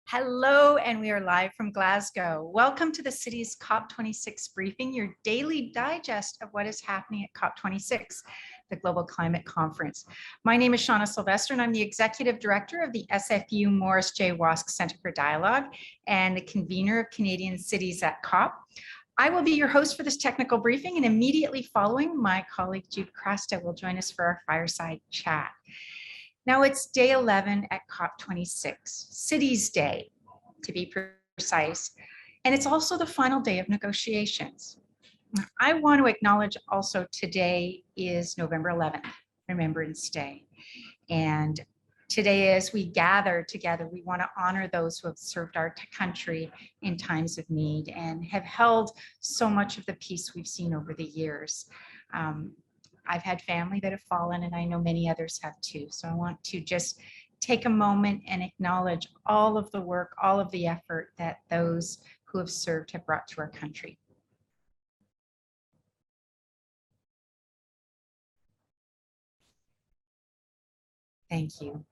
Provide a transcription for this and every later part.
Hello, and we are live from Glasgow. Welcome to the Cities COP26 briefing, your daily digest of what is happening at COP26, the Global Climate Conference. My name is Shauna Sylvester, and I'm the Executive Director of the SFU Morris J. Wosk Centre for Dialogue and the convener of Canadian cities at COP. I will be your host for this technical briefing, and immediately following, my colleague Jude Crasta will join us for our fireside chat. Now it's day 11 at COP26, Cities Day, to be precise, and it's also the final day of negotiations. I want to acknowledge also today is November 11th, Remembrance Day. And today, as we gather together, we want to honor those who have served our country in times of need and have held so much of the peace we've seen over the years. I've had family that have fallen, and I know many others have too. So I want to just take a moment and acknowledge all of the work, all of the effort that those who have served have brought to our country. Thank you.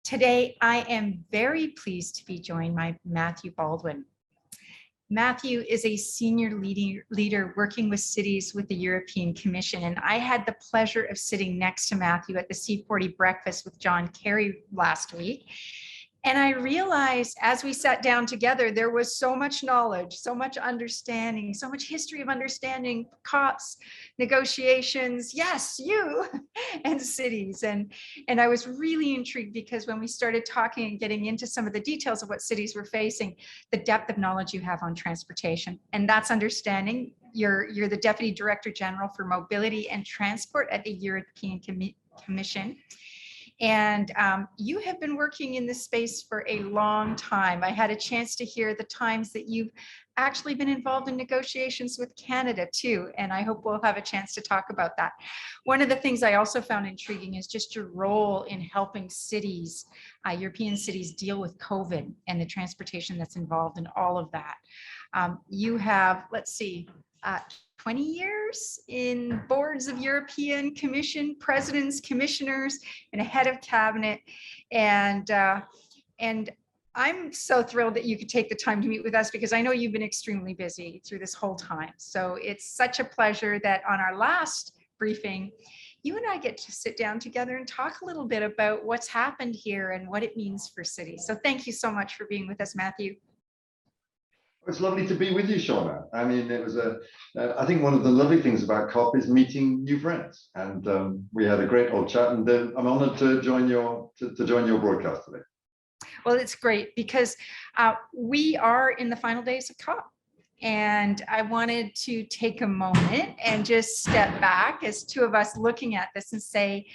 Today, I am very pleased to be joined by Matthew Baldwin. Matthew is a senior leader working with cities with the European Commission, and I had the pleasure of sitting next to Matthew at the C40 breakfast with John Kerry last week. And I realized as we sat down together, there was so much knowledge, so much understanding, so much history of understanding COPs, negotiations, yes, you, and cities. And I was really intrigued because when we started talking and getting into some of the details of what cities were facing, the depth of knowledge you have on transportation, and that's understanding. You're the Deputy Director General for Mobility and Transport at the European Commission. And you have been working in this space for a long time. I had a chance to hear the times that you've actually been involved in negotiations with Canada too, and I hope we'll have a chance to talk about that. One of the things I also found intriguing is just your role in helping cities, European cities, deal with COVID and the transportation that's involved in all of that. You have, let's see, 20 years in boards of European Commission, presidents, commissioners, and a head of cabinet. And I'm so thrilled that you could take the time to meet with us because I know you've been extremely busy through this whole time. So it's such a pleasure that on our last briefing, you and I get to sit down together and talk a little bit about what's happened here and what it means for cities. So thank you so much for being with us, Matthew. It's lovely to be with you, Shauna. I mean, it was I think one of the lovely things about COP is meeting new friends, and we had a great old chat. And I'm honoured to join your broadcast today. Well, it's great because we are in the final days of COP, and I wanted to take a moment and just step back as two of us looking at this and say,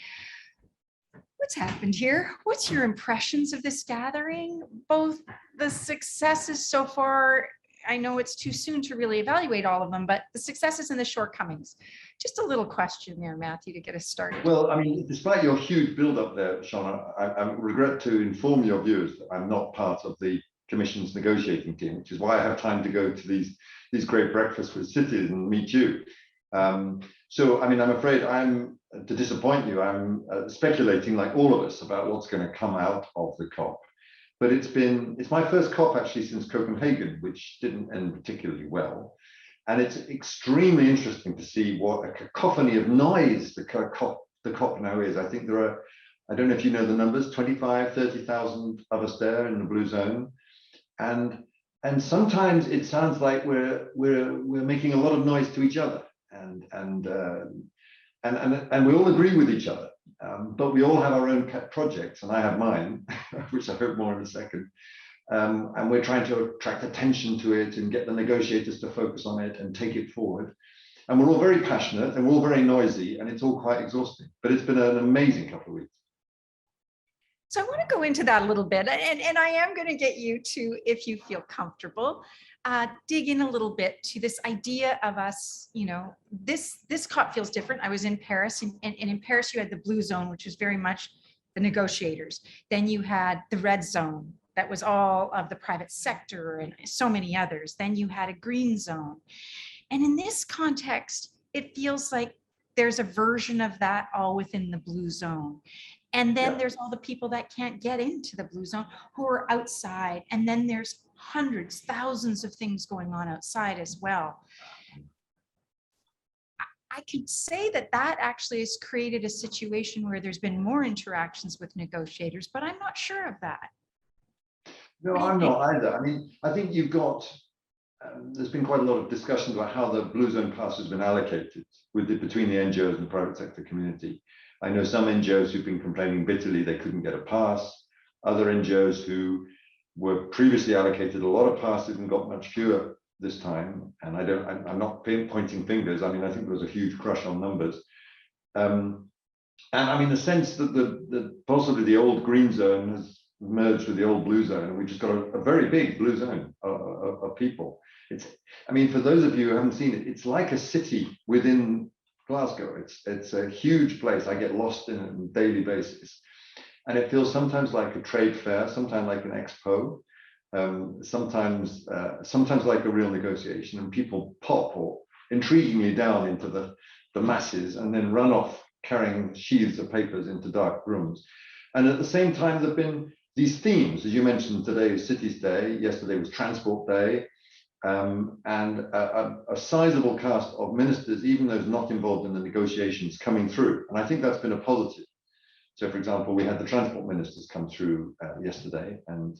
what's happened here? What's your impressions of this gathering? Both the successes so far, I know it's too soon to really evaluate all of them, but the successes and the shortcomings. Just a little question there, Matthew, to get us started. Well, I mean, despite your huge build-up there, Shauna, I regret to inform your viewers that I'm not part of the Commission's negotiating team, which is why I have time to go to these great breakfasts with cities and meet you. So, I mean, I'm afraid to disappoint you, I'm speculating like all of us about what's going to come out of the COP. But it's my first COP actually since Copenhagen, which didn't end particularly well. And it's extremely interesting to see what a cacophony of noise the COP now is. I think there are, I don't know if you know the numbers, 25, 30,000 of us there in the blue zone. And sometimes it sounds like we're making a lot of noise to each other. And we all agree with each other, but we all have our own pet projects, and I have mine, which I hope more in a second. And we're trying to attract attention to it and get the negotiators to focus on it and take it forward. And we're all very passionate and we're all very noisy, and it's all quite exhausting. But it's been an amazing couple of weeks. So I want to go into that a little bit, and I am going to get you to, if you feel comfortable, dig in a little bit to this idea of us, you know, this COP feels different. I was in Paris, and in Paris you had the blue zone, which was very much the negotiators. Then you had the red zone, that was all of the private sector and so many others. Then you had a green zone. And in this context, it feels like there's a version of that all within the blue zone. And then Yeah. there's all the people that can't get into the blue zone who are outside. And then there's hundreds, thousands of things going on outside as well. I can say that that actually has created a situation where there's been more interactions with negotiators, but I'm not sure of that. No, I'm not either. I mean, I think you've got, there's been quite a lot of discussions about how the blue zone pass has been allocated between the NGOs and the private sector community. I know some NGOs who've been complaining bitterly they couldn't get a pass, other NGOs who were previously allocated a lot of passes and got much fewer this time. And I'm not pointing fingers. I mean, I think there was a huge crush on numbers. And I mean, the sense that possibly the old green zone has merged with the old blue zone, and we just got a very big blue zone of people. I mean, for those of you who haven't seen it, it's like a city within Glasgow. It's a huge place. I get lost in it on a daily basis. And it feels sometimes like a trade fair, sometimes like an expo, sometimes like a real negotiation, and people pop or intriguingly down into the masses and then run off carrying sheaths of papers into dark rooms. And at the same time, there have been these themes, as you mentioned, today is Cities Day, yesterday was Transport Day, and a sizable cast of ministers, even those not involved in the negotiations, coming through. And I think that's been a positive. So, for example, we had the transport ministers come through yesterday, and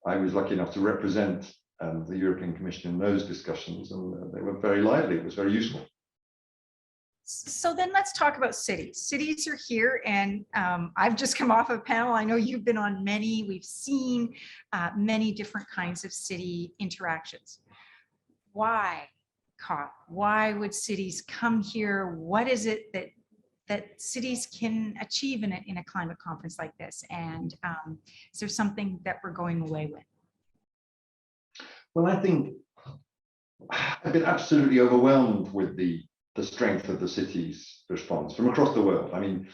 I was lucky enough to represent the European Commission in those discussions, and they were very lively. It was very useful. So then let's talk about cities. Cities are here, and I've just come off a panel. I know you've been on many. We've seen many different kinds of city interactions. Why COP? Why would cities come here? What is it that cities can achieve in a climate conference like this? And is there something that we're going away with? Well, I think I've been absolutely overwhelmed with the strength of the city's response from across the world. I mean,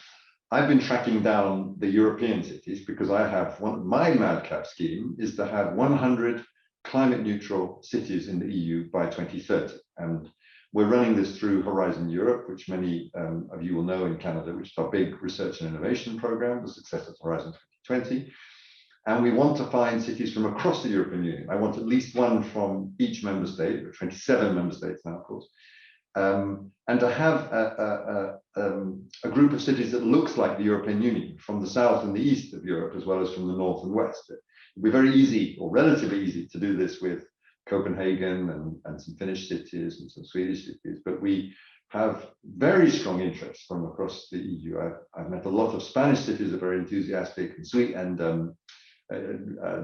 I've been tracking down the European cities because I have my madcap scheme is to have 100 climate neutral cities in the EU by 2030. And we're running this through Horizon Europe, which many of you will know in Canada, which is our big research and innovation program, the success of Horizon 2020. And we want to find cities from across the European Union. I want at least one from each member state, there are 27 member states now, of course. And to have a group of cities that looks like the European Union from the south and the east of Europe, as well as from the north and west. It'd be very easy, or relatively easy, to do this with Copenhagen and some Finnish cities and some Swedish cities, but we have very strong interest from across the EU. I've met a lot of Spanish cities that are very enthusiastic and sweet, and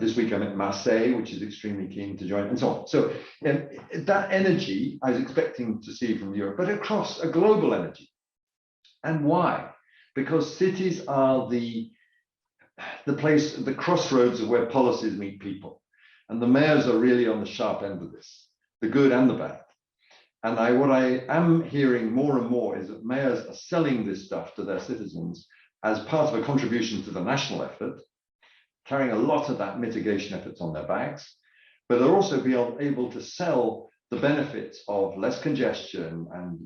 this week I met Marseille, which is extremely keen to join, and so on. So that energy I was expecting to see from Europe, but across a global energy. And why? Because cities are the place, the crossroads of where policies meet people. And the mayors are really on the sharp end of this, the good and the bad. And what I am hearing more and more is that mayors are selling this stuff to their citizens as part of a contribution to the national effort, carrying a lot of that mitigation efforts on their backs, but they'll also be able to sell the benefits of less congestion and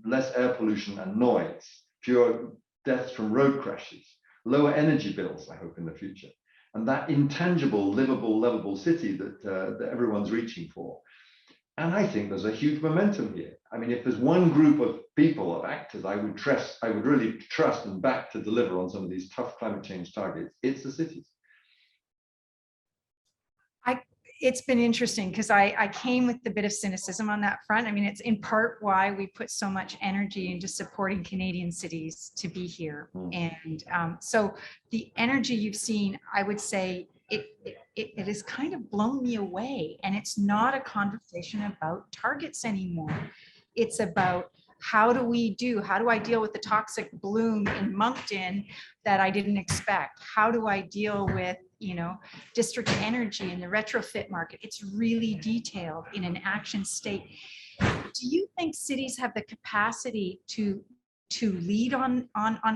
less air pollution and noise, fewer deaths from road crashes, lower energy bills, I hope, in the future, and that intangible, livable, lovable city that everyone's reaching for. And I think there's a huge momentum here. I mean, if there's one group of people, of actors, I would really trust and back to deliver on some of these tough climate change targets, it's the cities. It's been interesting because I came with a bit of cynicism on that front. I mean, it's in part why we put so much energy into supporting Canadian cities to be here. And so the energy you've seen, I would say it has kind of blown me away. And it's not a conversation about targets anymore. It's about how do I deal with the toxic bloom in Moncton that I didn't expect? How do I deal with, district energy in the retrofit market? It's really detailed in an action state. Do you think cities have the capacity to lead on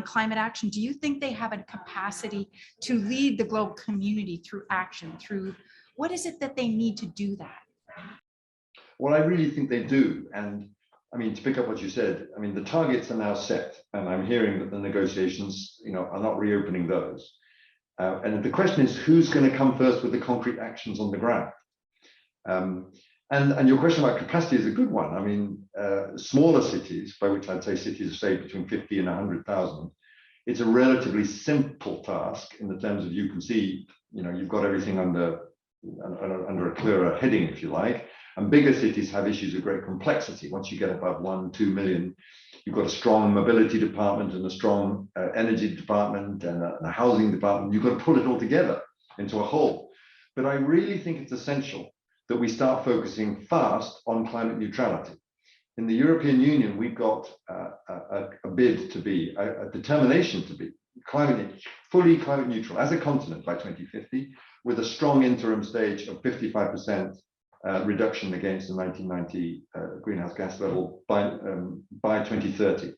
climate action? Do you think they have a capacity to lead the global community through action, what is it that they need to do that? Well, I really think they do. And I mean, to pick up what you said, I mean, the targets are now set, and I'm hearing that the negotiations, are not reopening those. And the question is, who's going to come first with the concrete actions on the ground? And your question about capacity is a good one. I mean, smaller cities, by which I'd say cities of say between 50 and 100,000, it's a relatively simple task in the terms of you can see, you've got everything under a clearer heading, if you like. And bigger cities have issues of great complexity. Once you get above 1-2 million, you've got a strong mobility department and a strong energy department and a housing department. You've got to pull it all together into a whole. But I really think it's essential that we start focusing fast on climate neutrality. In the European Union, we've got a bid to be, a determination to be fully climate neutral as a continent by 2050, with a strong interim stage of 55% reduction against the 1990 greenhouse gas level by 2030.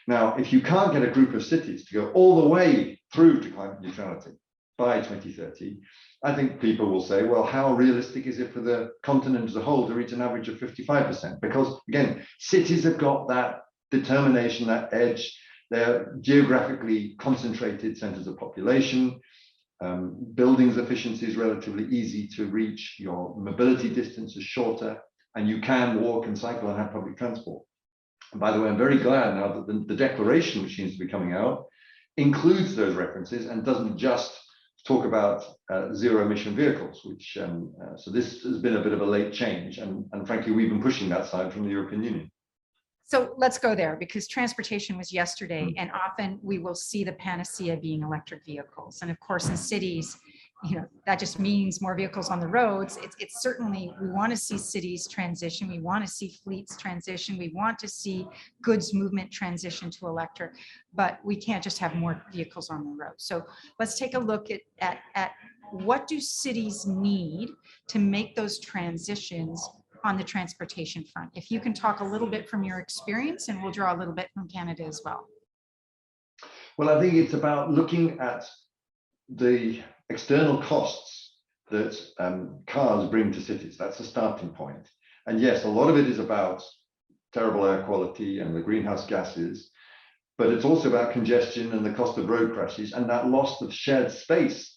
Now, if you can't get a group of cities to go all the way through to climate neutrality by 2030, I think people will say, well, how realistic is it for the continent as a whole to reach an average of 55%? Because again, cities have got that determination, that edge. They're geographically concentrated centers of population. Buildings efficiency is relatively easy to reach. Your mobility distance is shorter, and you can walk and cycle and have public transport. And by the way, I'm very glad now that the declaration, which seems to be coming out, includes those references and doesn't just talk about zero emission vehicles, which so this has been a bit of a late change, and frankly, we've been pushing that side from the European Union. So let's go there, because transportation was yesterday, and often we will see the panacea being electric vehicles. And of course, in cities, that just means more vehicles on the roads. It's certainly, we want to see cities transition. We want to see fleets transition. We want to see goods movement transition to electric, but we can't just have more vehicles on the road. So let's take a look at what do cities need to make those transitions on the transportation front. If you can talk a little bit from your experience, and we'll draw a little bit from Canada as well. Well, I think it's about looking at the external costs that cars bring to cities. That's a starting point. And yes, a lot of it is about terrible air quality and the greenhouse gases, but it's also about congestion and the cost of road crashes and that loss of shared space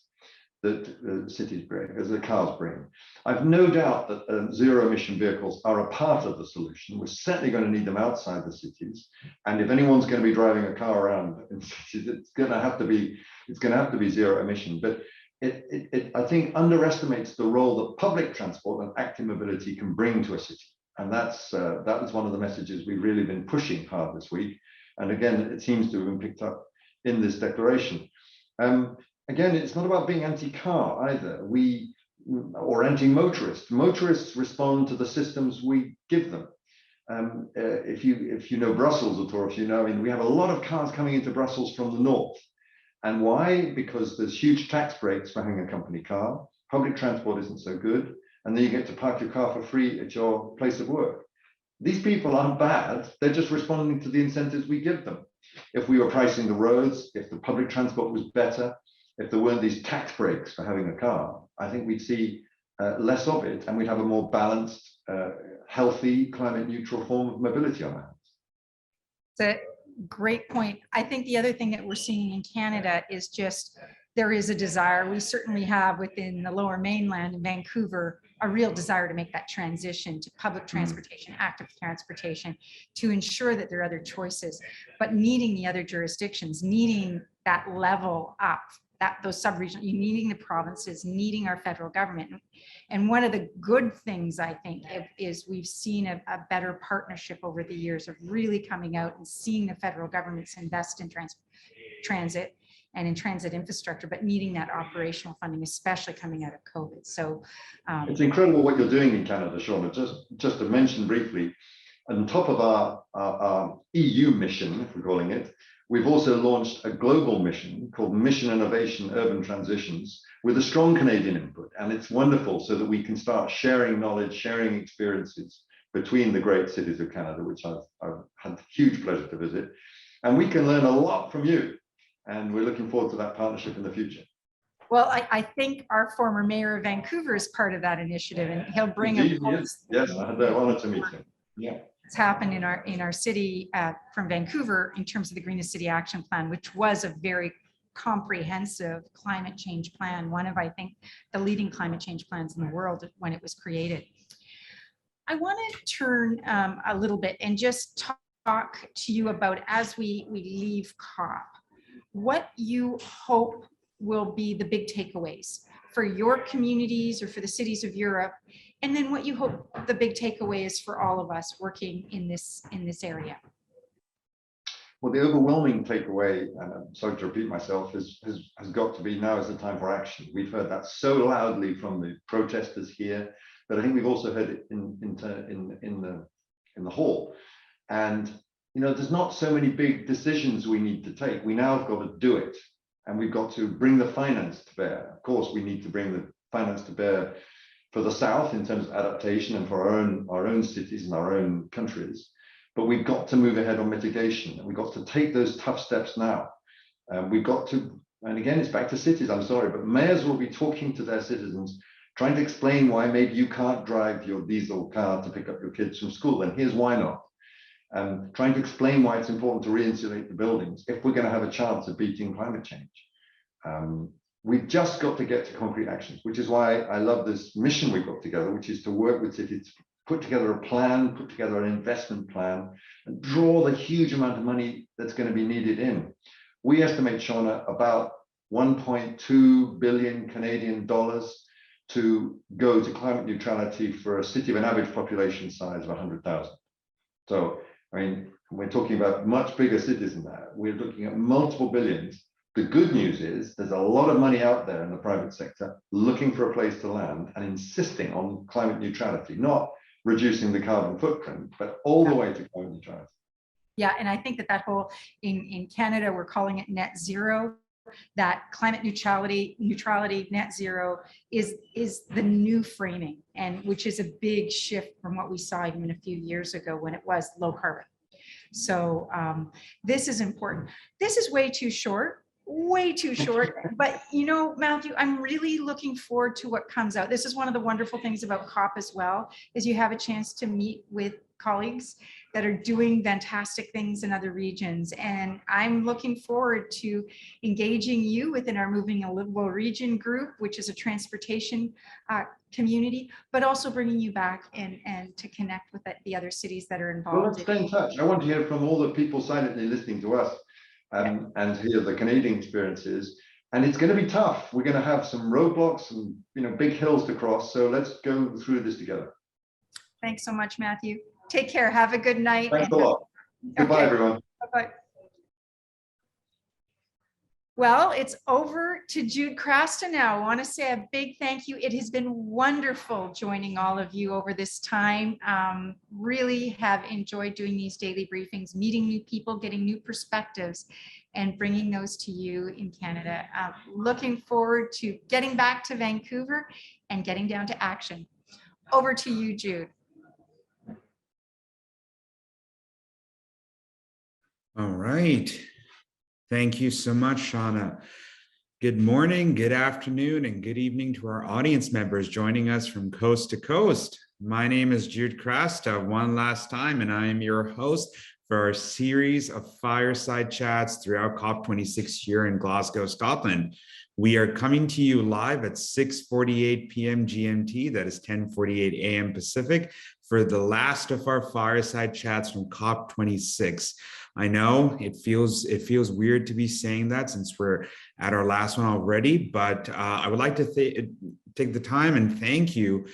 that cities bring, as the cars bring. I've no doubt that zero emission vehicles are a part of the solution. We're certainly going to need them outside the cities. And if anyone's going to be driving a car around in cities, it's going to have to be zero emission. But it I think underestimates the role that public transport and active mobility can bring to a city. And that was one of the messages we've really been pushing hard this week. And again, it seems to have been picked up in this declaration. Again, it's not about being anti-car either, or anti-motorist. Motorists respond to the systems we give them. If you know Brussels at all, I mean, we have a lot of cars coming into Brussels from the north. And why? Because there's huge tax breaks for having a company car. Public transport isn't so good. And then you get to park your car for free at your place of work. These people aren't bad. They're just responding to the incentives we give them. If we were pricing the roads, if the public transport was better, if there weren't these tax breaks for having a car, I think we'd see less of it, and we'd have a more balanced, healthy, climate neutral form of mobility on our hands. It's a great point. I think the other thing that we're seeing in Canada is just, there is a desire, we certainly have within the Lower Mainland in Vancouver, a real desire to make that transition to public transportation, active transportation, to ensure that there are other choices, but needing the other jurisdictions, needing that level up, those sub-regional, needing the provinces, needing our federal government. And one of the good things, I think, is we've seen a better partnership over the years of really coming out and seeing the federal governments invest in transit and in transit infrastructure, but needing that operational funding, especially coming out of COVID. So it's incredible what you're doing in Canada, Shauna. Just to mention briefly, on top of our EU mission, if we're calling it, we've also launched a global mission called Mission Innovation Urban Transitions with a strong Canadian input. And it's wonderful so that we can start sharing knowledge, sharing experiences between the great cities of Canada, which I've had huge pleasure to visit. And we can learn a lot from you. And we're looking forward to that partnership in the future. Well, I think our former mayor of Vancouver is part of that initiative, and he'll bring Indeed, yes, I had the honor to meet him. Yeah. happened in our city from Vancouver in terms of the Greenest City Action Plan, which was a very comprehensive climate change plan, one of, I think, the leading climate change plans in the world when it was created. I want to turn a little bit and just talk to you about, as we leave COP, what you hope will be the big takeaways for your communities or for the cities of Europe, and then what you hope the big takeaway is for all of us working in this area. Well, the overwhelming takeaway, and I'm sorry to repeat myself, has got to be now is the time for action. We've heard that so loudly from the protesters here, but I think we've also heard it in the hall. And you know, there's not so many big decisions we need to take. We now have got to do it, and we've got to bring the finance to bear. Of course, we need to bring the finance to bear for the South in terms of adaptation and for our own cities and our own countries. But we've got to move ahead on mitigation, and we've got to take those tough steps now. We've got to, and again, it's back to cities, I'm sorry, but mayors will be talking to their citizens, trying to explain why maybe you can't drive your diesel car to pick up your kids from school, and here's why not. Trying to explain why it's important to re-insulate the buildings if we're going to have a chance of beating climate change. We've just got to get to concrete actions, which is why I love this mission we've got together, which is to work with cities to put together a plan, put together an investment plan, and draw the huge amount of money that's going to be needed in. We estimate, Shauna, about 1.2 billion Canadian dollars to go to climate neutrality for a city of an average population size of 100,000. So, I mean, we're talking about much bigger cities than that. We're looking at multiple billions. The good news is there's a lot of money out there in the private sector looking for a place to land and insisting on climate neutrality, not reducing the carbon footprint, but all the way to climate neutrality. Yeah, and I think that whole, in Canada, we're calling it net zero. That climate neutrality, net zero is the new framing, and which is a big shift from what we saw even a few years ago when it was low carbon. So this is important. This is way too short, but you know, Matthew, I'm really looking forward to what comes out. This is one of the wonderful things about COP as well, is you have a chance to meet with colleagues that are doing fantastic things in other regions. And I'm looking forward to engaging you within our Moving a Livable Region group, which is a transportation community, but also bringing you back and to connect with the other cities that are involved. Well, let's stay in touch. I want to hear from all the people silently listening to us and hear the Canadian experiences. And it's going to be tough. We're going to have some roadblocks and, you know, big hills to cross. So let's go through this together. Thanks so much, Matthew. Take care. Have a good night. Thanks a lot. Goodbye, everyone. Bye-bye. Well, it's over to Jude Crasta now. I want to say a big thank you. It has been wonderful joining all of you over this time. Really have enjoyed doing these daily briefings, meeting new people, getting new perspectives, and bringing those to you in Canada. Looking forward to getting back to Vancouver and getting down to action. Over to you, Jude. All right. Thank you so much, Shauna. Good morning, good afternoon, and good evening to our audience members joining us from coast to coast. My name is Jude Crasta one last time, and I am your host for our series of fireside chats throughout COP26 here in Glasgow, Scotland. We are coming to you live at 6:48 p.m. GMT, that is 10:48 a.m. Pacific, for the last of our fireside chats from COP26. I know it feels weird to be saying that since we're at our last one already, but I would like to take the time and thank you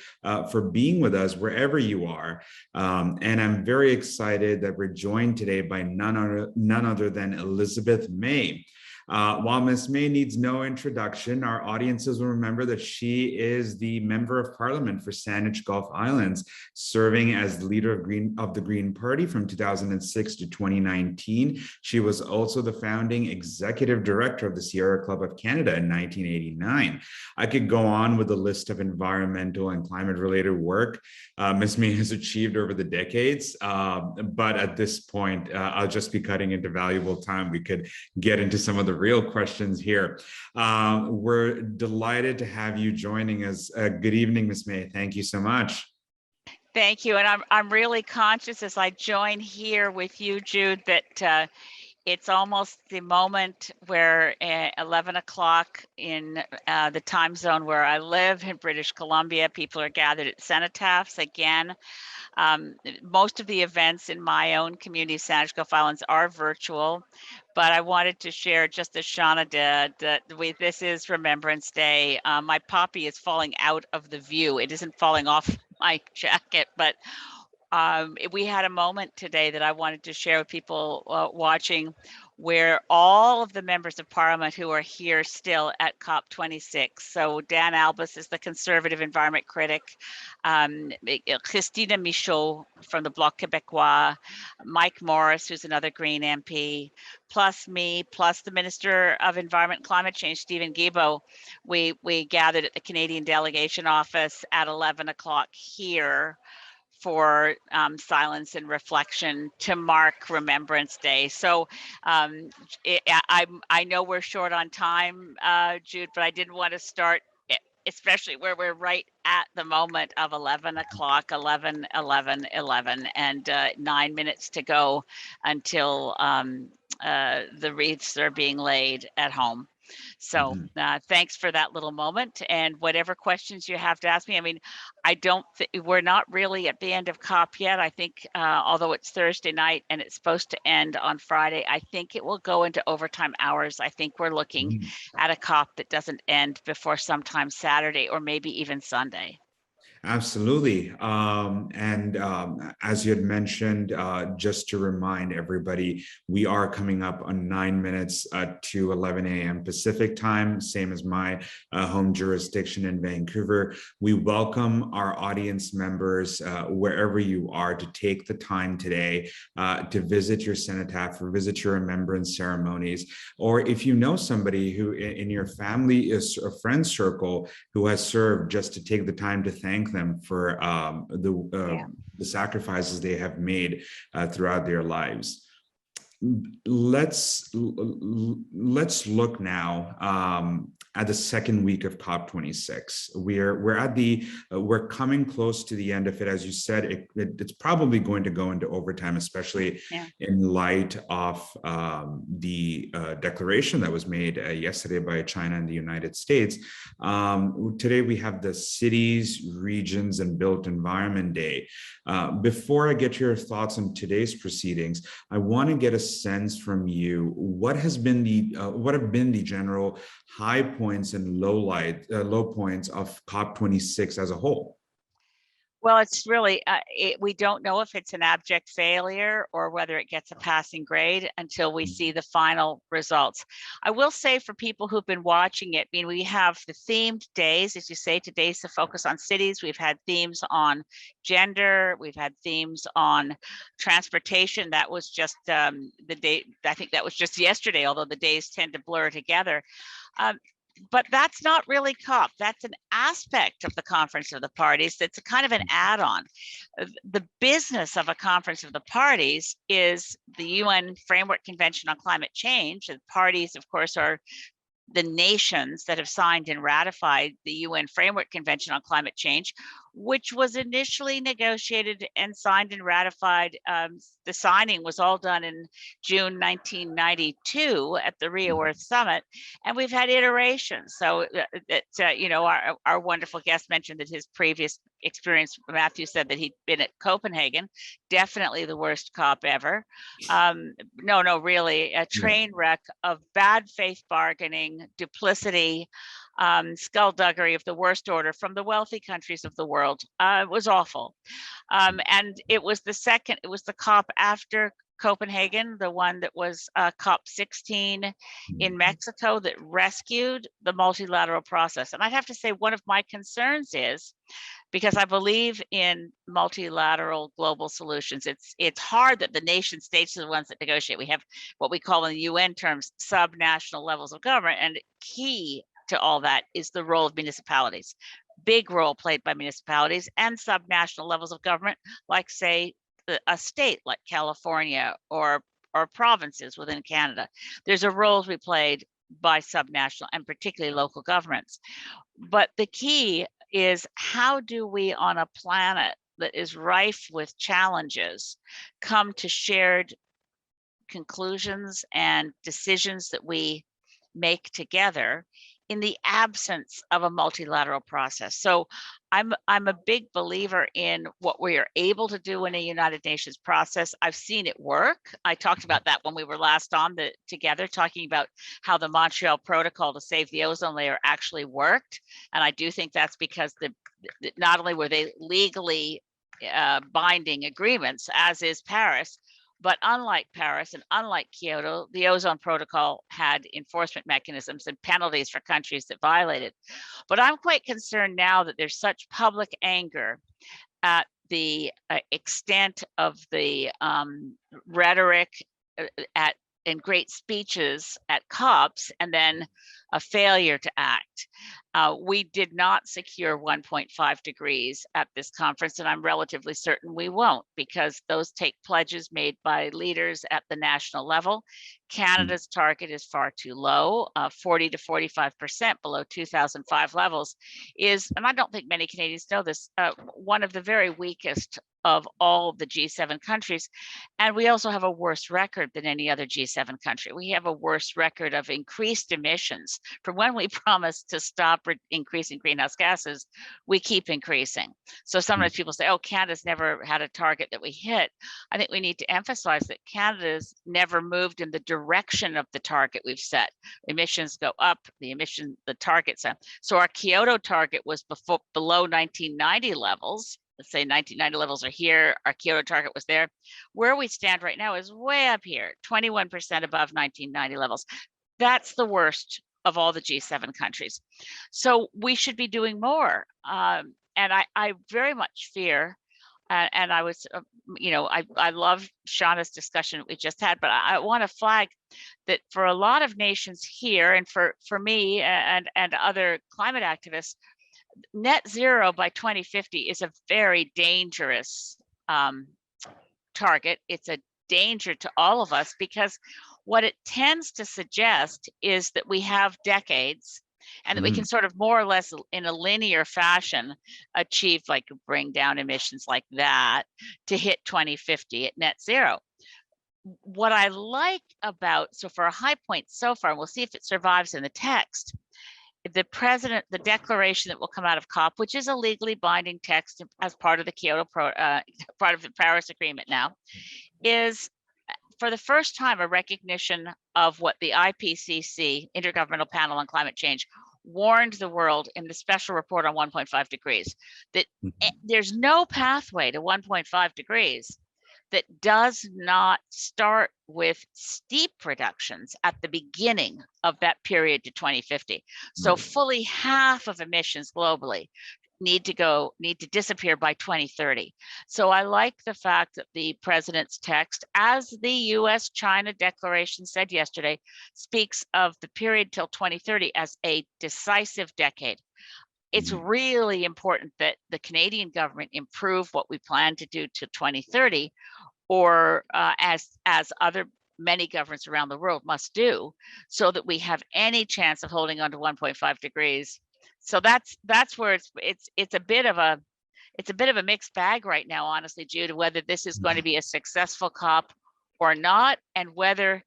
for being with us wherever you are. And I'm very excited that we're joined today by none other than Elizabeth May. While Ms. May needs no introduction, our audiences will remember that she is the Member of Parliament for Saanich Gulf Islands, serving as the leader of the Green Party from 2006 to 2019. She was also the founding executive director of the Sierra Club of Canada in 1989. I could go on with a list of environmental and climate-related work Ms. May has achieved over the decades, but at this point, I'll just be cutting into valuable time. We could get into some of the real questions here. We're delighted to have you joining us. Good evening, Ms. May. Thank you so much. Thank you. And I'm really conscious as I join here with you, Jude, that it's almost the moment where 11 o'clock in the time zone where I live in British Columbia, people are gathered at cenotaphs again. Most of the events in my own community, Saanich Gulf Islands, are virtual, but I wanted to share, just as Shauna did, that this is Remembrance Day. My poppy is falling out of the view. It isn't falling off my jacket, but we had a moment today that I wanted to share with people watching, where all of the members of parliament who are here still at COP26. So Dan Albus is the Conservative environment critic, Christina Michaud from the Bloc Québécois, Mike Morris, who's another Green MP, plus me, plus the Minister of Environment and Climate Change, Stephen Guilbeault. We gathered at the Canadian Delegation Office at 11 o'clock here for silence and reflection to mark Remembrance Day. So I know we're short on time, Jude, but I didn't want to start, especially where we're right at the moment of 11 o'clock, 11, 11, 11, and 9 minutes to go until the wreaths are being laid at home. So thanks for that little moment, and whatever questions you have to ask me. I mean, we're not really at the end of COP yet. I think, although it's Thursday night and it's supposed to end on Friday, I think it will go into overtime hours. I think we're looking at a COP that doesn't end before sometime Saturday or maybe even Sunday. Absolutely. As you had mentioned, just to remind everybody, we are coming up on 9 minutes to 11 a.m. Pacific time, same as my home jurisdiction in Vancouver. We welcome our audience members, wherever you are, to take the time today to visit your cenotaph or visit your remembrance ceremonies. Or if you know somebody who in your family is a friend circle who has served, just to take the time to thank them for the sacrifices they have made throughout their lives. Let's look now at the second week of COP26. We're coming close to the end of it. As you said, it's probably going to go into overtime, especially in light of the declaration that was made yesterday by China and the United States. Today we have the Cities, Regions, and Built Environment Day. Before I get your thoughts on today's proceedings, I want to get a sense from you, what have been the general high points and low points of COP26 as a whole? Well, it's really, we don't know if it's an abject failure or whether it gets a passing grade until we see the final results. I will say, for people who've been watching it, I mean, we have the themed days, as you say, today's the focus on cities. We've had themes on gender. We've had themes on transportation. That was just the day, I think that was just yesterday, although the days tend to blur together. But that's not really COP. That's an aspect of the Conference of the Parties. That's a kind of an add-on. The business of a Conference of the Parties is the UN Framework Convention on Climate Change. The parties, of course, are the nations that have signed and ratified the UN Framework Convention on Climate Change, which was initially negotiated and signed and ratified. The signing was all done in June 1992 at the Rio Earth Summit, and we've had iterations. So our wonderful guest mentioned that his previous experience, Matthew said that he'd been at Copenhagen, definitely the worst COP ever. No, really a train wreck of bad faith bargaining, duplicity, skullduggery of the worst order from the wealthy countries of the world. It was awful. And it was the COP after Copenhagen, the one that was COP16 in Mexico, that rescued the multilateral process. And I'd have to say, one of my concerns is, because I believe in multilateral global solutions, it's hard that the nation states are the ones that negotiate. We have what we call in the UN terms subnational levels of government, and key to all that is the role of municipalities. Big role played by municipalities and subnational levels of government, like, say, a state like California or provinces within Canada. There's a role to be played by subnational and particularly local governments. But the key is, how do we on a planet that is rife with challenges come to shared conclusions and decisions that we make together in the absence of a multilateral process. So I'm a big believer in what we are able to do in a United Nations process. I've seen it work. I talked about that when we were last on together, talking about how the Montreal Protocol to save the ozone layer actually worked. And I do think that's because not only were they legally binding agreements, as is Paris, but unlike Paris and unlike Kyoto, the ozone protocol had enforcement mechanisms and penalties for countries that violated. But I'm quite concerned now that there's such public anger at the extent of the rhetoric in great speeches at COPs, and then a failure to act. We did not secure 1.5 degrees at this conference, and I'm relatively certain we won't, because those take pledges made by leaders at the national level. Canada's target is far too low, 40 to 45% below 2005 levels is, and I don't think many Canadians know this, one of the very weakest of all the G7 countries. And we also have a worse record than any other G7 country. We have a worse record of increased emissions. From when we promised to stop increasing greenhouse gases, we keep increasing. So sometimes people say, oh, Canada's never had a target that we hit. I think we need to emphasize that Canada's never moved in the direction of the target we've set. Emissions go up, the targets. So our Kyoto target was below 1990 levels. Let's say 1990 levels are here, our Kyoto target was there. Where we stand right now is way up here, 21% above 1990 levels. That's the worst of all the G7 countries. So we should be doing more. And I very much fear, and I was, I love Shauna's discussion we just had, but I want to flag that for a lot of nations here, and for me and other climate activists, net zero by 2050 is a very dangerous target. It's a danger to all of us, because what it tends to suggest is that we have decades and that we can sort of more or less in a linear fashion achieve, like, bring down emissions like that to hit 2050 at net zero. What I like about, so for a high point so far, and we'll see if it survives in the text, the declaration that will come out of COP, which is a legally binding text as part of the Kyoto part of the Paris Agreement now, is for the first time a recognition of what the IPCC, Intergovernmental Panel on Climate Change, warned the world in the special report on 1.5 degrees, that there's no pathway to 1.5 degrees that does not start with steep reductions at the beginning of that period to 2050. So fully half of emissions globally need to disappear by 2030. So I like the fact that the president's text, as the US-China declaration said yesterday, speaks of the period till 2030 as a decisive decade. It's really important that the Canadian government improve what we plan to do to 2030, or as many governments around the world must do, so that we have any chance of holding on to 1.5 degrees. So that's where it's a bit of a mixed bag right now, honestly, Jude, whether this is going to be a successful COP or not, and whether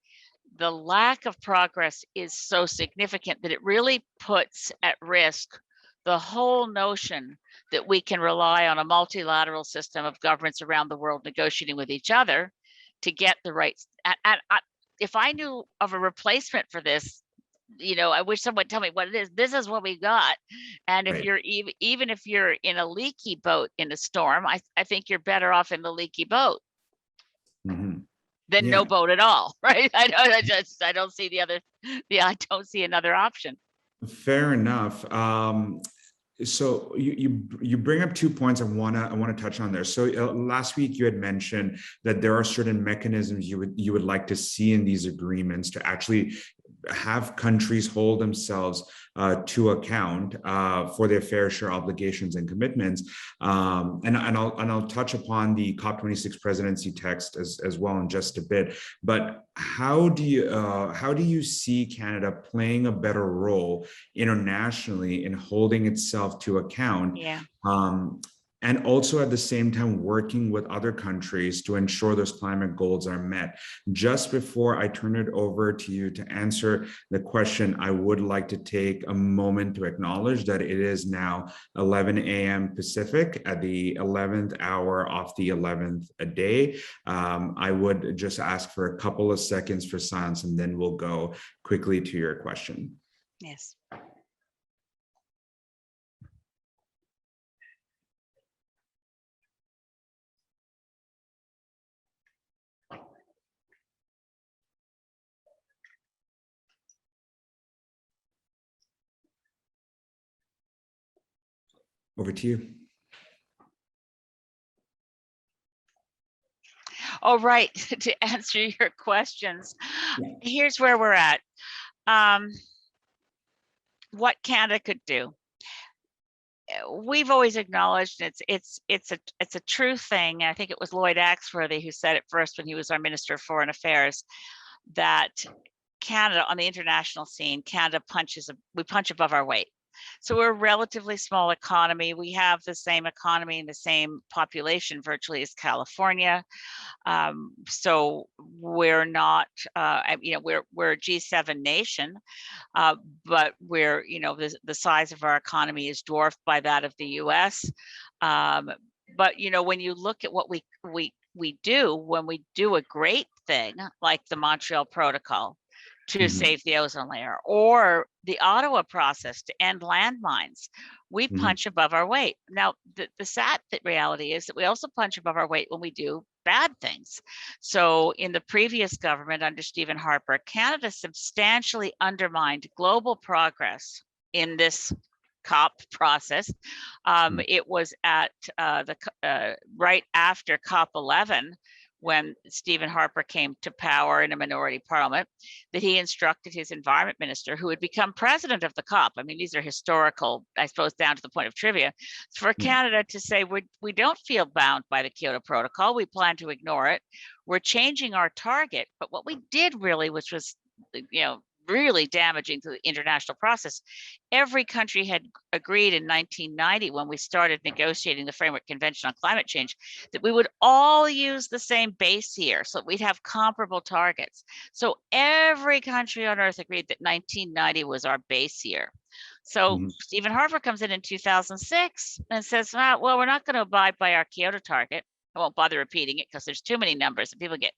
the lack of progress is so significant that it really puts at risk the whole notion that we can rely on a multilateral system of governments around the world negotiating with each other to get the rights. If I knew of a replacement for this, I wish someone would tell me what it is. This is what we got. And if you're even if you're in a leaky boat in a storm, I think you're better off in the leaky boat than no boat at all, right? I don't see I don't see another option. Fair enough. So you bring up 2 points I want to touch on there. So last week you had mentioned that there are certain mechanisms you would like to see in these agreements to actually have countries hold themselves to account for their fair share obligations and commitments. And I'll touch upon the COP26 presidency text as well in just a bit. But how do you see Canada playing a better role internationally in holding itself to account? and also at the same time working with other countries to ensure those climate goals are met. Just before I turn it over to you to answer the question, I would like to take a moment to acknowledge that it is now 11 a.m. Pacific at the 11th hour of the 11th a day. I would just ask for a couple of seconds for silence, and then we'll go quickly to your question. Yes. Over to you. All right, to answer your questions, here's where we're at. What Canada could do. We've always acknowledged it's a true thing. I think it was Lloyd Axworthy who said it first when he was our Minister of Foreign Affairs, that Canada on the international scene, we punch above our weight. So we're a relatively small economy. We have the same economy and the same population virtually as California. So we're not, we're a G7 nation, but we're, the size of our economy is dwarfed by that of the US. But, when you look at what we do, when we do a great thing, like the Montreal Protocol, to save the ozone layer, or the Ottawa process to end landmines, we punch above our weight. Now, the sad reality is that we also punch above our weight when we do bad things. So in the previous government under Stephen Harper, Canada substantially undermined global progress in this COP process. It was at right after COP11, when Stephen Harper came to power in a minority parliament, that he instructed his environment minister, who had become president of the COP. I mean, these are historical, I suppose, down to the point of trivia, for Canada to say, we don't feel bound by the Kyoto Protocol. We plan to ignore it. We're changing our target. But what we did really, which was, really damaging to the international process. Every country had agreed in 1990, when we started negotiating the Framework Convention on Climate Change, that we would all use the same base year, so we'd have comparable targets. So every country on Earth agreed that 1990 was our base year. So Stephen Harper comes in 2006 and says, well, we're not going to abide by our Kyoto target. I won't bother repeating it because there's too many numbers that people get.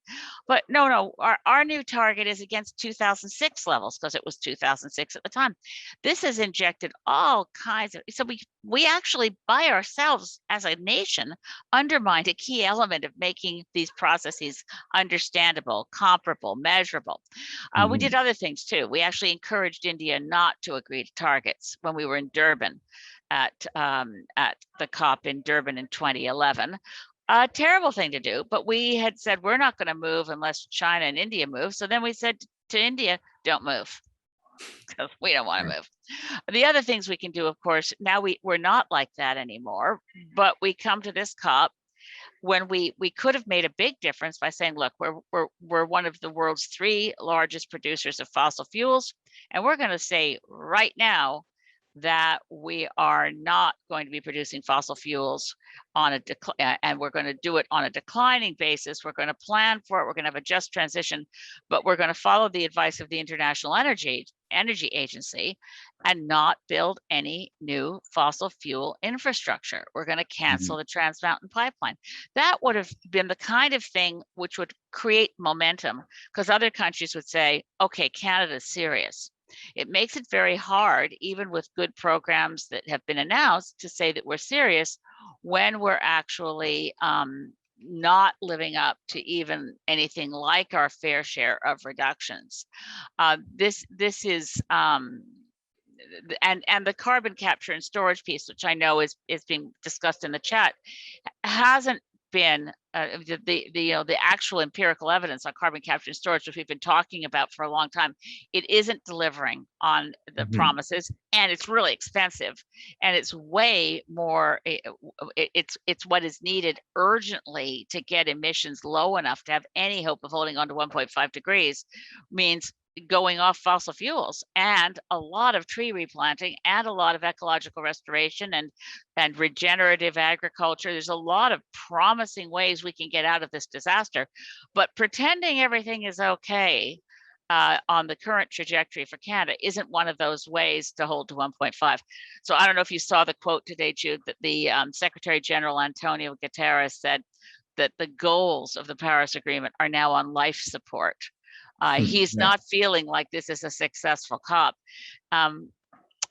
But no, our new target is against 2006 levels, because it was 2006 at the time. This has injected all kinds of, so we actually by ourselves as a nation undermined a key element of making these processes understandable, comparable, measurable. We did other things too. We actually encouraged India not to agree to targets when we were in Durban at the COP in Durban in 2011. A terrible thing to do, but we had said we're not going to move unless China and India move. So then we said to India, don't move, because we don't want to move. The other things we can do, of course, now we're not like that anymore, but we come to this COP when we could have made a big difference by saying, look, we're one of the world's 3 largest producers of fossil fuels, and we're going to say right now that we are not going to be producing fossil fuels on a and we're going to do it on a declining basis. We're going to plan for it. We're going to have a just transition, but we're going to follow the advice of the International Energy Agency and not build any new fossil fuel infrastructure. We're going to cancel the Trans Mountain Pipeline. That would have been the kind of thing which would create momentum, because other countries would say, okay, Canada's serious. It makes it very hard, even with good programs that have been announced, to say that we're serious when we're actually not living up to even anything like our fair share of reductions. This is and the carbon capture and storage piece, which I know is being discussed in the chat, hasn't been the actual empirical evidence on carbon capture and storage, which we've been talking about for a long time. It isn't delivering on the promises, and it's really expensive, and it's way more. It's what is needed urgently to get emissions low enough to have any hope of holding on to 1.5 degrees. Means going off fossil fuels, and a lot of tree replanting and a lot of ecological restoration and regenerative agriculture. There's a lot of promising ways we can get out of this disaster, but pretending everything is okay on the current trajectory for Canada isn't one of those ways to hold to 1.5. So I don't know if you saw the quote today, Jude, that the Secretary General Antonio Guterres said that the goals of the Paris Agreement are now on life support. He's Yeah. not feeling like this is a successful COP.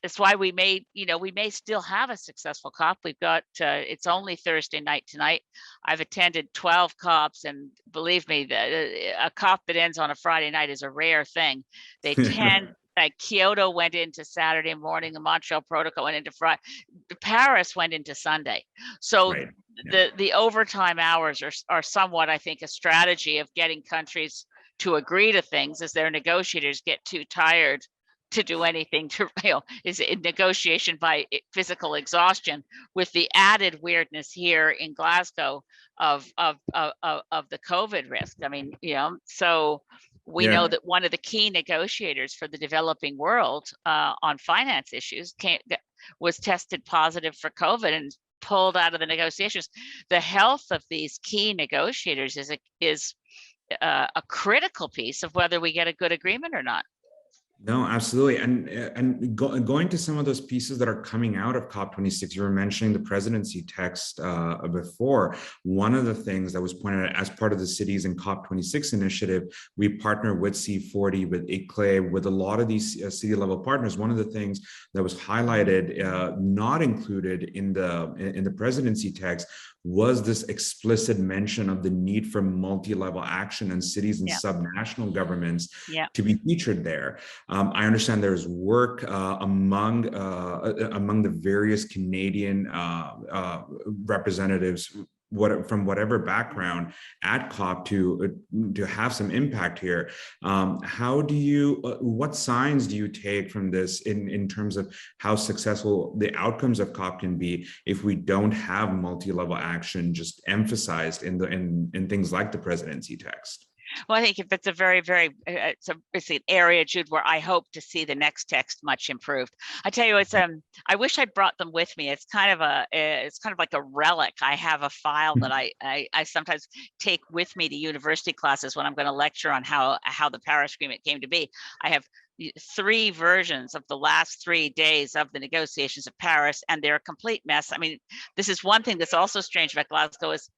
That's why we may still have a successful COP. We've got, it's only Thursday night tonight. I've attended 12 COPs, and believe me, a COP that ends on a Friday night is a rare thing. They tend, like Kyoto went into Saturday morning, the Montreal Protocol went into Friday, Paris went into Sunday. So Right. Yeah. the overtime hours are somewhat, I think, a strategy of getting countries to agree to things as their negotiators get too tired to do anything to, is in negotiation by physical exhaustion, with the added weirdness here in Glasgow of the COVID risk. I mean, so we know that one of the key negotiators for the developing world on finance issues was tested positive for COVID and pulled out of the negotiations. The health of these key negotiators is a critical piece of whether we get a good agreement or not. No, absolutely. And going to some of those pieces that are coming out of COP26, you were mentioning the presidency text before. One of the things that was pointed out as part of the Cities in COP26 initiative, we partner with C40, with ICLE, with a lot of these city level partners. One of the things that was highlighted, not included in the presidency text, was this explicit mention of the need for multi-level action and cities and subnational governments to be featured there. I understand there's work among the various Canadian representatives, from whatever background, at COP to have some impact here. How do you, what signs do you take from this in terms of how successful the outcomes of COP can be if we don't have multi-level action just emphasized in things like the presidency text? Well, I think if it's a very, very, it's an area, Jude, where I hope to see the next text much improved. I tell you, I wish I'd brought them with me. It's kind of like a relic. I have a file that I sometimes take with me to university classes when I'm going to lecture on how the Paris Agreement came to be. I have 3 versions of the last 3 days of the negotiations of Paris, and they're a complete mess. I mean, this is one thing that's also strange about Glasgow is,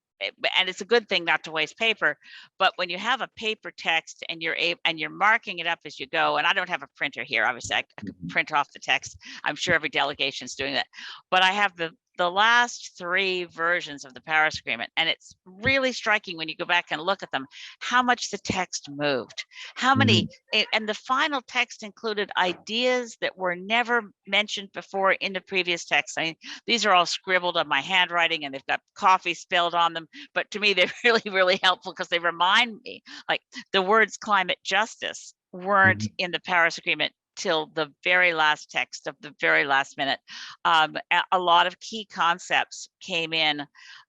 and it's a good thing not to waste paper, but when you have a paper text and you're marking it up as you go, and I don't have a printer here, obviously I can print off the text. I'm sure every delegation's doing that, but I have the last 3 versions of the Paris Agreement, and it's really striking when you go back and look at them, how much the text moved, how many, and the final text included ideas that were never mentioned before in the previous text. I mean, these are all scribbled on my handwriting and they've got coffee spilled on them, but to me, they're really, really helpful because they remind me, like the words climate justice weren't in the Paris Agreement till the very last text of the very last minute. A lot of key concepts came in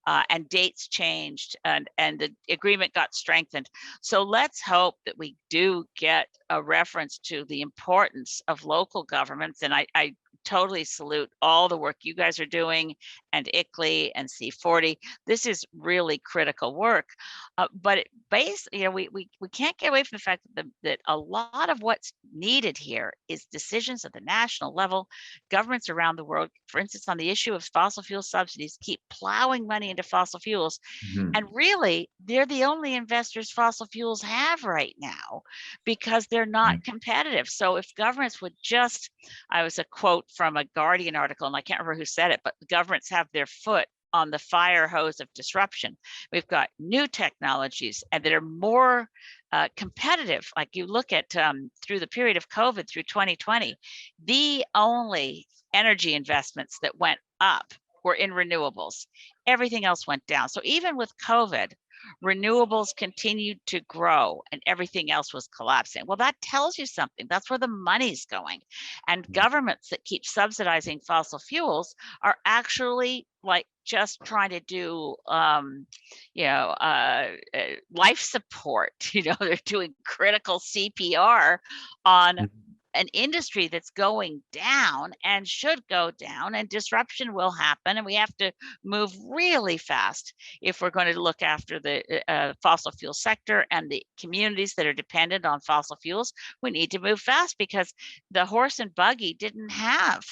and dates changed, and the agreement got strengthened. So let's hope that we do get a reference to the importance of local governments. And I totally salute all the work you guys are doing, and ICLE and C40. This is really critical work, but it basically, we can't get away from the fact that a lot of what's needed here is decisions at the national level. Governments around the world, for instance, on the issue of fossil fuel subsidies, keep plowing money into fossil fuels, and really, they're the only investors fossil fuels have right now because they're not competitive. So if governments would just, I was a quote from a Guardian article, and I can't remember who said it, but governments have their foot on the fire hose of disruption. We've got new technologies and that are more competitive. Like you look at through the period of COVID through 2020, the only energy investments that went up were in renewables. Everything else went down. So even with COVID, renewables continued to grow and everything else was collapsing. Well, that tells you something. That's where the money's going. And governments that keep subsidizing fossil fuels are actually like just trying to do, life support. They're doing critical CPR on an industry that's going down and should go down, and disruption will happen, and we have to move really fast if we're going to look after the fossil fuel sector and the communities that are dependent on fossil fuels. We need to move fast because the horse and buggy didn't have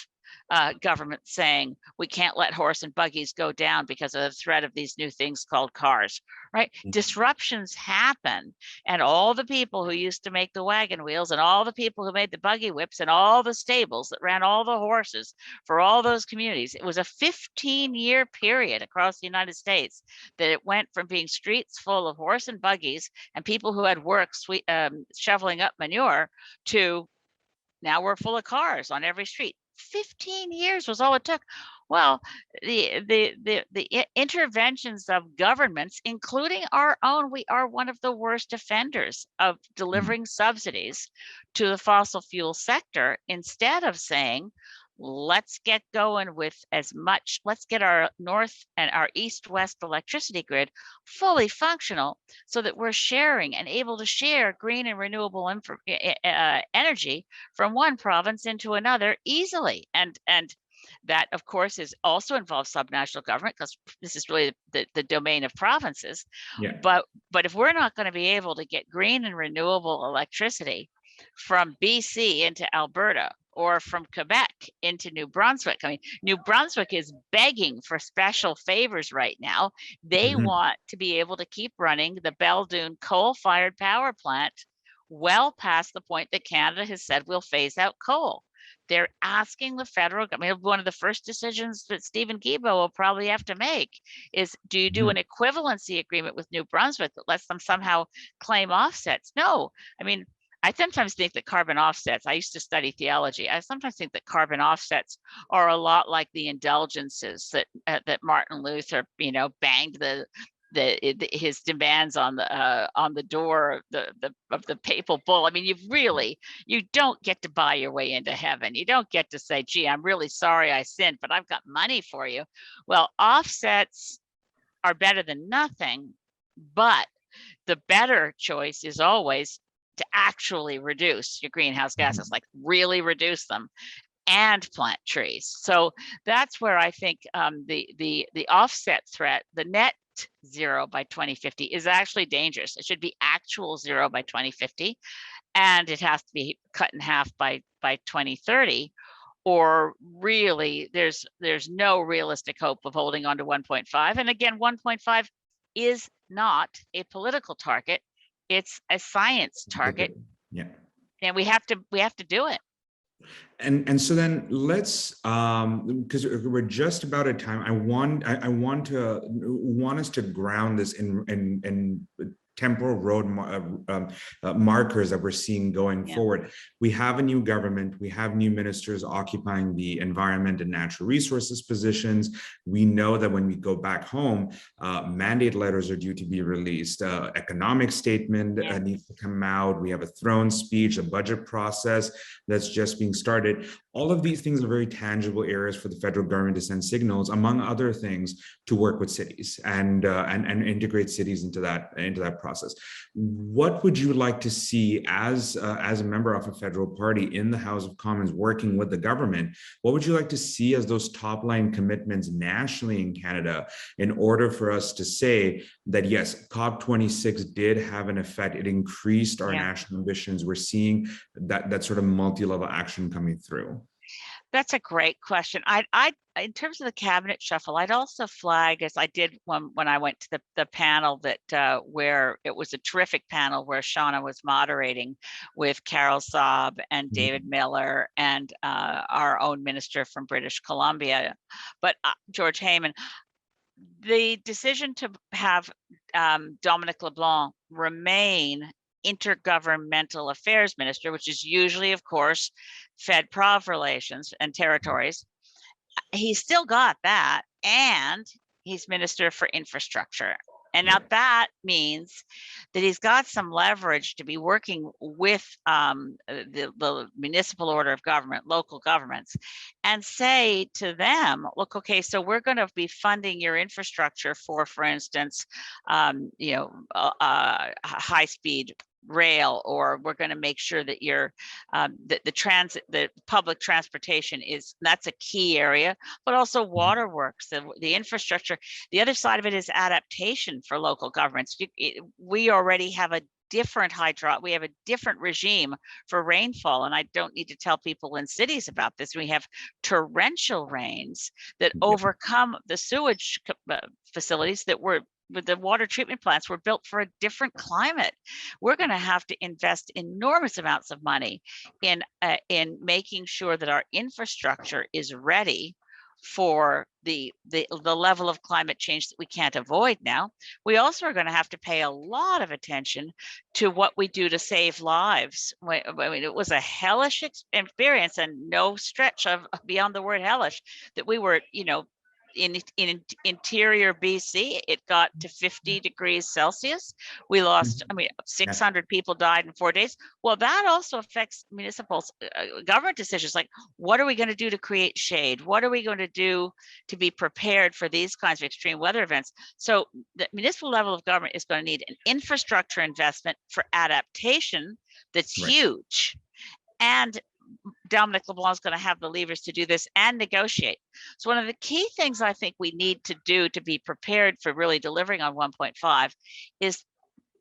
government saying we can't let horse and buggies go down because of the threat of these new things called cars, right? Disruptions happen, and all the people who used to make the wagon wheels and all the people who made the buggy whips and all the stables that ran all the horses for all those communities, it was a 15-year period across the United States that it went from being streets full of horse and buggies and people who had work shoveling up manure to now we're full of cars on every street. 15 years was all it took. Well, the interventions of governments, including our own, we are one of the worst offenders of delivering subsidies to the fossil fuel sector, instead of saying, let's get going with let's get our north and our east-west electricity grid fully functional so that we're sharing and able to share green and renewable energy from one province into another easily. And that, of course, is also involves subnational government, because this is really the domain of provinces. Yeah. But if we're not going to be able to get green and renewable electricity from BC into Alberta, or from Quebec into New Brunswick. I mean, New Brunswick is begging for special favors right now. They want to be able to keep running the Baldwin coal-fired power plant well past the point that Canada has said we'll phase out coal. They're asking the federal government, one of the first decisions that Stephen Guilbeault will probably have to make is, do you do an equivalency agreement with New Brunswick that lets them somehow claim offsets? No, I mean, I sometimes think that carbon offsets, I used to study theology, I sometimes think that carbon offsets are a lot like the indulgences that Martin Luther, banged his demands on the door of the papal bull. I mean, you don't get to buy your way into heaven. You don't get to say, gee, I'm really sorry I sinned, but I've got money for you. Well, offsets are better than nothing, but the better choice is always to actually reduce your greenhouse gases, like really reduce them, and plant trees. So that's where I think the offset threat, the net zero by 2050, is actually dangerous. It should be actual zero by 2050, and it has to be cut in half by 2030. Or really, there's no realistic hope of holding on to 1.5. And again, 1.5 is not a political target. It's a science target. Yeah. And we have to do it. And so then let's, because we're just about at time, I want us to ground this in temporal road markers that we're seeing going forward. We have a new government. We have new ministers occupying the environment and natural resources positions. We know that when we go back home, mandate letters are due to be released. Economic statement needs to come out. We have a throne speech, a budget process that's just being started. All of these things are very tangible areas for the federal government to send signals, among other things, to work with cities and integrate cities into that process. What would you like to see as a member of a federal party in the House of Commons working with the government? What would you like to see as those top line commitments nationally in Canada in order for us to say that, yes, COP26 did have an effect. It increased our national ambitions. We're seeing that sort of multi-level action coming through. That's a great question. In terms of the cabinet shuffle, I'd also flag, as I did when I went to the panel that where it was a terrific panel where Shauna was moderating with Carol Saab and David Miller and our own minister from British Columbia, but George Heyman. The decision to have Dominic LeBlanc remain Intergovernmental Affairs Minister, which is usually, of course, Fed-Prov relations and territories. He's still got that, and he's Minister for Infrastructure. And now that means that he's got some leverage to be working with the municipal order of government, local governments, and say to them, look, okay, so we're going to be funding your infrastructure for instance, high-speed rail, or we're going to make sure that your the public transportation that's a key area, but also waterworks, the infrastructure. The other side of it is adaptation for local governments. We already have a different we have a different regime for rainfall, and I don't need to tell people in cities about this. We have torrential rains that overcome the sewage facilities that were with the water treatment plants were built for a different climate. We're going to have to invest enormous amounts of money in making sure that our infrastructure is ready for the level of climate change that we can't avoid now. We also are going to have to pay a lot of attention to what we do to save lives. I mean, it was a hellish experience, and no stretch of beyond the word hellish, that we were, in interior BC, it got to 50 degrees Celsius. We lost, 600 people died in 4 days. Well, that also affects municipal government decisions. Like, what are we going to do to create shade? What are we going to do to be prepared for these kinds of extreme weather events? So the municipal level of government is going to need an infrastructure investment for adaptation that's huge. And Dominic LeBlanc is going to have the levers to do this and negotiate. So one of the key things I think we need to do to be prepared for really delivering on 1.5 is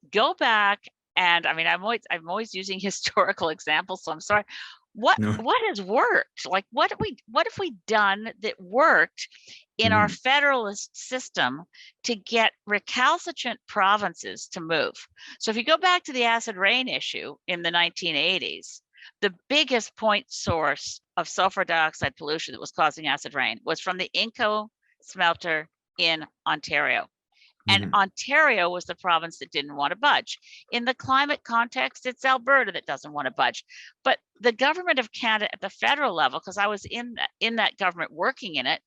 go back, and I'm always using historical examples, so I'm sorry. What has worked? Like, what have we done that worked in our federalist system to get recalcitrant provinces to move? So if you go back to the acid rain issue in the 1980s, the biggest point source of sulfur dioxide pollution that was causing acid rain was from the Inco smelter in Ontario. And Ontario was the province that didn't want to budge. In the climate context, it's Alberta that doesn't want to budge. But the government of Canada at the federal level, because I was in that government working in it,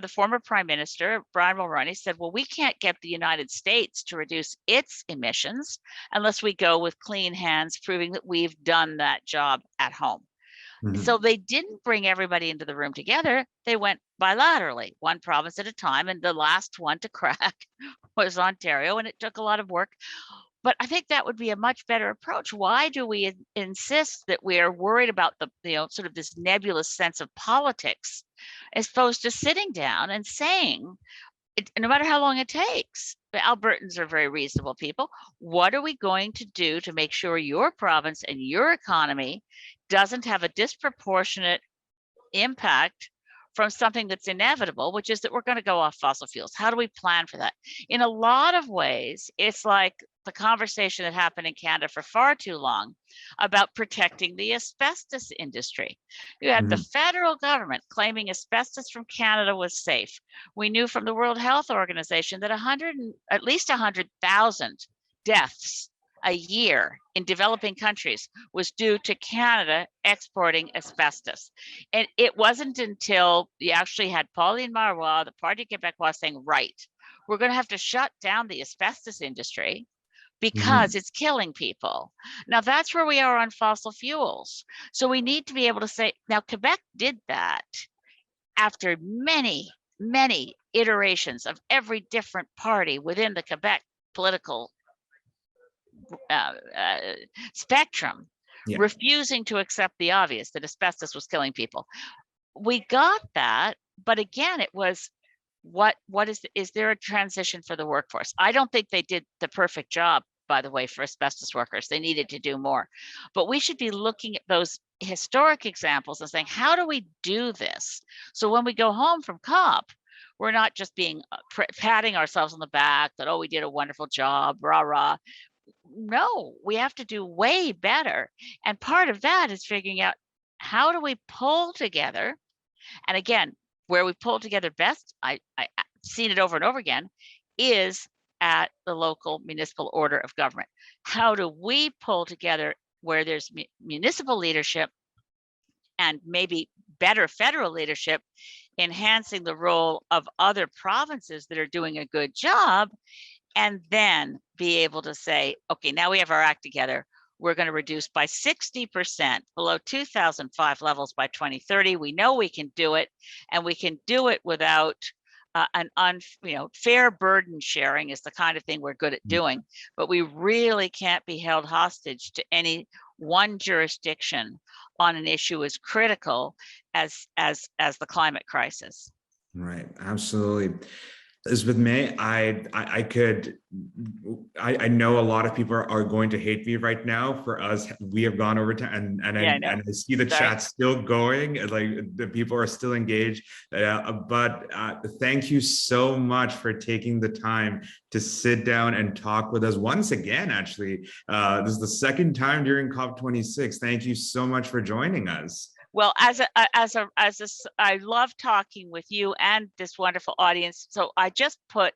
the former Prime Minister, Brian Mulroney, said, well, we can't get the United States to reduce its emissions unless we go with clean hands, proving that we've done that job at home. So they didn't bring everybody into the room together. They went bilaterally, one province at a time. And the last one to crack was Ontario, and it took a lot of work. But I think that would be a much better approach. Why do we insist that we are worried about the sort of this nebulous sense of politics, as opposed to sitting down and saying, no matter how long it takes, the Albertans are very reasonable people. What are we going to do to make sure your province and your economy doesn't have a disproportionate impact from something that's inevitable, which is that we're going to go off fossil fuels? How do we plan for that? In a lot of ways, it's like the conversation that happened in Canada for far too long about protecting the asbestos industry. You had the federal government claiming asbestos from Canada was safe. We knew from the World Health Organization that at least 100,000 deaths a year in developing countries was due to Canada exporting asbestos. And it wasn't until you actually had Pauline Marois, the Parti Québécois, saying, right, we're going to have to shut down the asbestos industry because it's killing people. Now that's where we are on fossil fuels. So we need to be able to say, now Quebec did that after many, many iterations of every different party within the Quebec political spectrum, refusing to accept the obvious, that asbestos was killing people. We got that, but again, it was, is there a transition for the workforce? I don't think they did the perfect job, by the way, for asbestos workers. They needed to do more, but we should be looking at those historic examples and saying, how do we do this? So when we go home from COP, we're not just being patting ourselves on the back that, oh, we did a wonderful job, rah, rah. No, we have to do way better. And part of that is figuring out, how do we pull together? And again, where we pull together best, I've seen it over and over again, is at the local municipal order of government. How do we pull together where there's municipal leadership and maybe better federal leadership, enhancing the role of other provinces that are doing a good job, and then be able to say, okay, now we have our act together. We're going to reduce by 60% below 2005 levels by 2030. We know we can do it, and we can do it without fair burden sharing is the kind of thing we're good at doing, but we really can't be held hostage to any one jurisdiction on an issue as critical as the climate crisis. Right, absolutely. Elizabeth May, I know a lot of people are going to hate me right now. For us, we have gone over time, and I see the chat still going, and like the people are still engaged. But thank you so much for taking the time to sit down and talk with us once again. Actually, this is the second time during COP26. Thank you so much for joining us. Well, I love talking with you and this wonderful audience. So I just put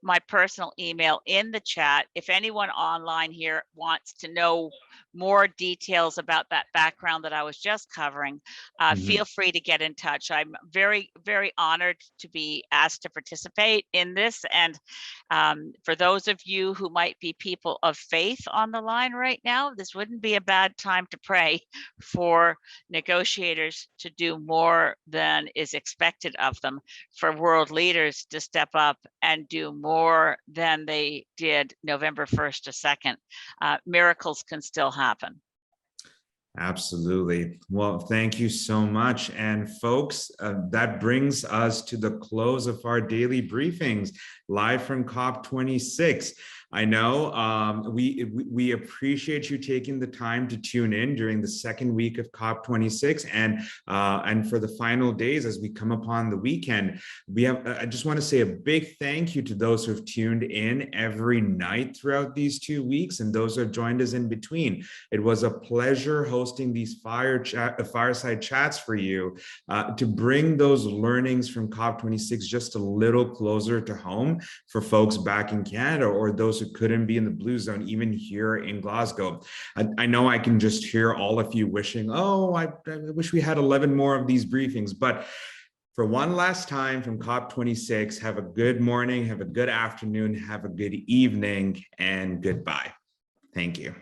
my personal email in the chat. If anyone online here wants to know more details about that background that I was just covering, feel free to get in touch. I'm very, very honored to be asked to participate in this. And for those of you who might be people of faith on the line right now, this wouldn't be a bad time to pray for negotiators to do more than is expected of them, for world leaders to step up and do more than they did November 1st to 2nd. Miracles can still happen. Absolutely. Well, thank you so much. And folks, that brings us to the close of our daily briefings live from COP26. I know we appreciate you taking the time to tune in during the second week of COP26 and for the final days as we come upon the weekend. I just want to say a big thank you to those who have tuned in every night throughout these 2 weeks and those who have joined us in between. It was a pleasure hosting these fireside chats for you to bring those learnings from COP26 just a little closer to home for folks back in Canada or those who couldn't be in the blue zone, even here in Glasgow. I know I can just hear all of you wishing, oh, I wish we had 11 more of these briefings, but for one last time from COP26, have a good morning, have a good afternoon, have a good evening, and goodbye. Thank you.